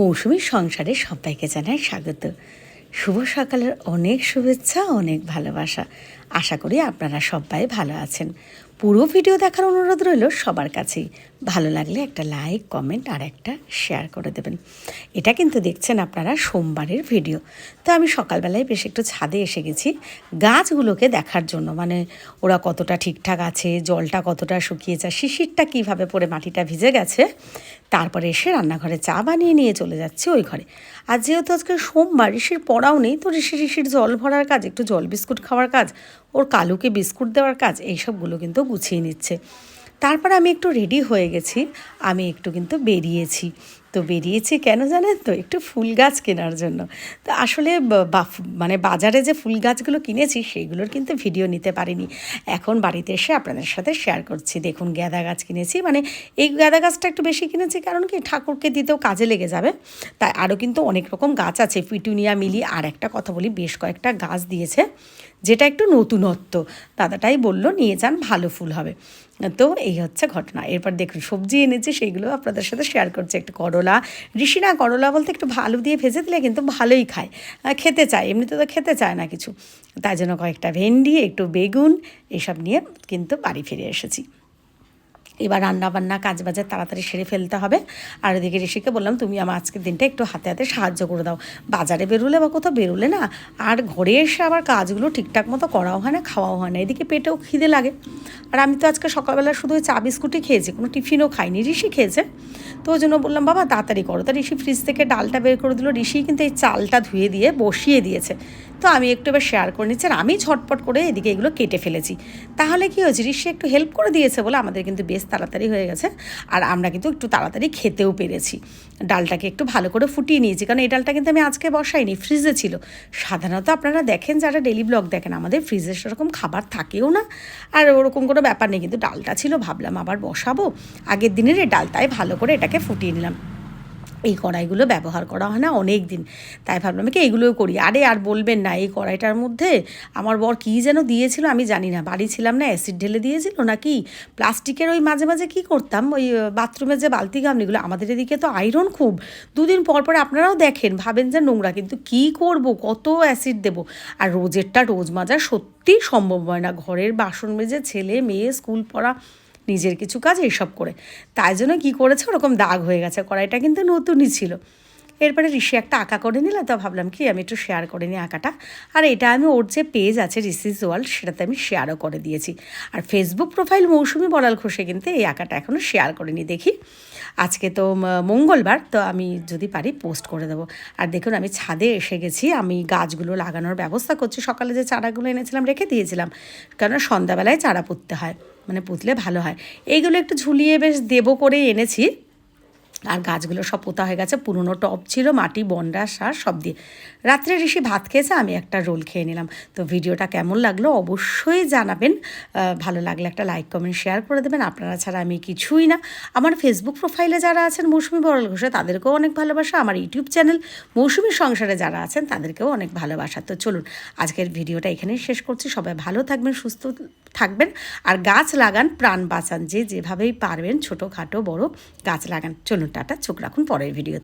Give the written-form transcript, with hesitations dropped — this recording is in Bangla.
মৌসুমী সংসারে সবাইকে জানাই স্বাগত। শুভ সকালের অনেক শুভেচ্ছা, অনেক ভালোবাসা। আশা করি আপনারা সবাই ভালো আছেন। পুরো ভিডিও দেখার অনুরোধ রইল সবার কাছেই। ভালো লাগলে একটা লাইক, কমেন্ট আর একটা শেয়ার করে দেবেন। এটা কিন্তু দেখছেন আপনারা সোমবারের ভিডিও। তো আমি সকালবেলায় বেশ একটু ছাদে এসে গেছি গাছগুলোকে দেখার জন্য, মানে ওরা কতটা ঠিকঠাক আছে, জলটা কতটা শুকিয়েছে, শিশিরটা কীভাবে পড়ে মাটিটা ভিজে গেছে। তারপরে এসে রান্নাঘরে চা বানিয়ে নিয়ে চলে যাচ্ছি ওই ঘরে। আর যেহেতু আজকে সোমবার, ঋষির পড়াও নেই, তো ঋষির জল ভরার কাজ, একটু জল বিস্কুট খাওয়ার কাজ, ওর কালুকে বিস্কুট দেওয়ার কাজ, এইসবগুলো কিন্তু গুছিয়ে নিচ্ছে। তারপর আমি একটু রেডি হয়ে গেছি, আমি একটু কিন্তু বেরিয়েছি। তো বেরিয়েছি কেন জানেন তো, একটু ফুল গাছ কেনার জন্য। তো আসলে মানে বাজারে যে ফুল গাছগুলো কিনেছি সেইগুলোর কিন্তু ভিডিও নিতে পারিনি। এখন বাড়িতে এসে আপনাদের সাথে শেয়ার করছি। দেখুন গাঁদা গাছ কিনেছি, মানে এই গাঁদা গাছটা একটু বেশি কিনেছি কারণ কি ঠাকুরকে দিতেও কাজে লেগে যাবে। তাই আরও কিন্তু অনেক রকম গাছ আছে, পিটুনিয়া মিলি। আর একটা কথা বলি, বেশ কয়েকটা গাছ দিয়েছে যেটা একটু নতুনত্ব। দাদাটাই বলল নিয়ে যান, ভালো ফুল হবে। তো এই হচ্ছে ঘটনা। এরপর দেখুন সবজি এনেছি, সেইগুলো আপনাদের সাথে শেয়ার করছি। একটু করলা, ঋষি না করলা বলতে একটু আলু দিয়ে ভেজে দিলে কিন্তু ভালোই খায়, খেতে চায়, এমনিতে তো খেতে চায় না কিছু। তাই জন্য কয়েকটা ভেন্ডি, একটু বেগুন এসব নিয়ে কিন্তু বাড়ি ফিরে এসেছি। এবার রান্নাবান্না কাজ বাজে তাড়াতাড়ি সেরে ফেলতে হবে। আর ওদিকে ঋষিকে বললাম তুমি আমার আজকের দিনটা একটু হাতে হাতে সাহায্য করে দাও। বাজারে বেরোলে বা কোথাও বেরোলে না, আর ঘরে এসে আবার কাজগুলো ঠিকঠাক মতো করাও হয় না, খাওয়াও হয় না, এদিকে পেটেও খিদে লাগে। আর আমি তো আজকে সকালবেলা শুধু ওই চা বিস্কুটই খেয়েছি, কোনো টিফিনও খাইনি, ঋষি খেয়েছে। তো ওই জন্য বললাম বাবা তাড়াতাড়ি করো। তা ঋষি ফ্রিজ থেকে ডালটা বের করে দিল, ঋষি কিন্তু এই চালটা ধুয়ে দিয়ে বসিয়ে দিয়েছে। তো আমি একটু এবার শেয়ার করে নিচ্ছি, আর আমি ঝটপট করে এদিকে এগুলো কেটে ফেলেছি। তাহলে কী হয়েছে, ঋষি একটু হেল্প করে দিয়েছে বলে আমাদের কিন্তু বেশ তাড়াতাড়ি হয়ে গেছে। আর আমরা কিন্তু একটু তাড়াতাড়ি খেতেও পেরেছি। ডালটাকে একটু ভালো করে ফুটিয়ে নিয়েছি, কারণ এই ডালটা কিন্তু আমি আজকে বসাইনি, ফ্রিজে ছিল। সাধারণত আপনারা দেখেন যারা ডেলি ব্লগ দেখেন, আমাদের ফ্রিজে সেরকম খাবার থাকেও না, আর ওরকম কোনো ব্যাপার নেই। কিন্তু ডালটা ছিল, ভাবলাম আবার বসাবো, আগের দিনের এই ডালটাই ভালো করে এটাকে ফুটিয়ে নিলাম। এই কড়াইগুলো ব্যবহার করা হয় না অনেক দিন, তাই ভাবলাম কি এইগুলোও করি। আরে আর বলবেন না, এই কড়াইটার মধ্যে আমার বর কী যেন দিয়েছিল আমি জানি না, বাড়ি ছিলাম না, অ্যাসিড ঢেলে দিয়েছিল নাকি প্লাস্টিকের। ওই মাঝে মাঝে কী করতাম, ওই বাথরুমের যে বালতি গামলিগুলো, আমাদের এদিকে তো আয়রন খুব, দুদিন পর পরে আপনারাও দেখেন, ভাবেন যে নোংরা, কিন্তু কী করব, কত অ্যাসিড দেবো। আর রোজেরটা রোজ মাজা সত্যিই সম্ভব হয় না, ঘরের বাসন মেজে ছেলে মেয়ে স্কুল পড়া, নিজের কিছু কাজ এইসব করে। তাই জন্য কী করেছে, ওরকম দাগ হয়ে গেছে। কড়াইটা কিন্তু নতুনই ছিল। এরপরে ঋষি একটা আঁকা করে নিল, তো ভাবলাম কি আমি একটু শেয়ার করে নিই আঁকাটা। আর এটা আমি ওর যে পেজ আছে ঋষিস ওয়ার্ল্ড, সেটাতে আমি শেয়ারও করে দিয়েছি। আর ফেসবুক প্রোফাইল মৌসুমী বড়াল ঘোষে কিন্তু এই আঁকাটা এখনও শেয়ার করিনি। দেখি আজকে তো মঙ্গলবার, তো আমি যদি পারি পোস্ট করে দেবো। আর দেখুন আমি ছাদে এসে গেছি, আমি গাছগুলো লাগানোর ব্যবস্থা করছি। সকালে যে চারাগুলো এনেছিলাম রেখে দিয়েছিলাম, কারণ সন্ধ্যাবেলায় চারা পুঁততে হয়, মানে পুঁতলে ভালো হয়। এইগুলো একটু ঝুলিয়ে বেশ দেবো করে এনেছি। আর গাছগুলো সব পোতা হয়ে গেছে, পুরনো টব ছিল, মাটি, বন্ডা, সার সব দিয়ে। রাত্রে ঋষি ভাত খেয়েছে, আমি একটা রোল খেয়ে নিলাম। তো ভিডিওটা কেমন লাগলো অবশ্যই জানাবেন। ভালো লাগলে একটা লাইক, কমেন্ট, শেয়ার করে দেবেন। আপনারা ছাড়া আমি কিছুই না। আমার ফেসবুক প্রোফাইলে যারা আছেন মৌসুমী বড়াল ঘোষে, তাদেরকেও অনেক ভালোবাসা। আমার ইউটিউব চ্যানেল মৌসুমীর সংসারে যারা আছেন তাদেরকেও অনেক ভালোবাসা। তো চলুন আজকের ভিডিওটা এখানেই শেষ করছি। সবাই ভালো থাকবেন, সুস্থ থাকবেন, আর গাছ লাগান, প্রাণ বাঁচান। যেভাবেই পারবেন ছোটোখাটো বড় গাছ লাগান। চলুন টাটা, চোখ রাখুন পরের ভিডিও।